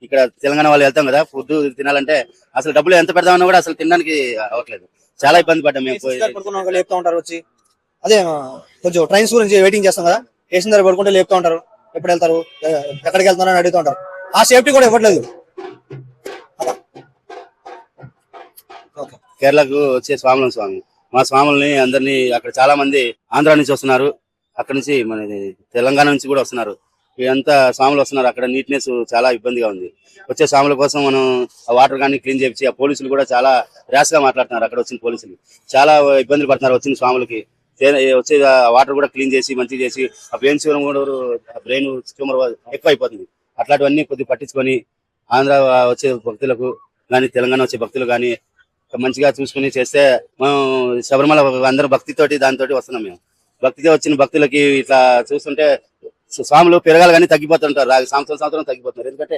ఇక్కడ తెలంగాణ వాళ్ళు వెళ్తాం కదా, ఫుడ్ తినాలంటే అసలు డబ్బులు ఎంత పెడదామన్నా కూడా అసలు తినడానికి అవ్వట్లేదు. చాలా ఇబ్బంది పడ్డాం మేము. లేపుతా ఉంటారు వచ్చి. అదే కొంచెం ట్రైన్స్ గురించి వెయిటింగ్ చేస్తాం కదా, స్టేషన్ దగ్గర పడుకుంటే లేపుతా ఉంటారు. ఎప్పుడు వెళ్తారు, ఎక్కడికి వెళ్తారు అని అడుగుతూ ఉంటారు. ఆ సేఫ్టీ కూడా ఇవ్వట్లేదు. కేరళకు వచ్చే స్వామి మా స్వాముల్ని అందరినీ అక్కడ చాలా మంది ఆంధ్ర నుంచి వస్తున్నారు, అక్కడ నుంచి మన తెలంగాణ నుంచి కూడా వస్తున్నారు. ఇదంతా స్వాములు వస్తున్నారు. అక్కడ నీట్నెస్ చాలా ఇబ్బందిగా ఉంది. వచ్చే స్వాముల కోసం మనం ఆ వాటర్ కానీ క్లీన్ చేయించి, ఆ పోలీసులు కూడా చాలా ర్యాష్ గా మాట్లాడుతున్నారు. అక్కడ వచ్చిన పోలీసులు చాలా ఇబ్బందులు పడుతున్నారు వచ్చిన స్వాములకి. వచ్చే వాటర్ కూడా క్లీన్ చేసి మంచిగా చేసి, ఆ బ్రెయిన్ ట్యూమర్ ఎక్కువ అయిపోతుంది. అట్లాంటివన్నీ కొద్దిగా పట్టించుకొని ఆంధ్ర వచ్చే భక్తులకు కానీ తెలంగాణ వచ్చే భక్తులు కానీ మంచిగా చూసుకుని చేస్తే మనం శబరిమల అందరూ భక్తితోటి దానితోటి వస్తున్నాం. మేము భక్తితో వచ్చిన భక్తులకి ఇట్లా చూస్తుంటే స్వాములు పెరగాలి కానీ తగ్గిపోతుంటారు. సంవత్సరం తగ్గిపోతున్నారు. ఎందుకంటే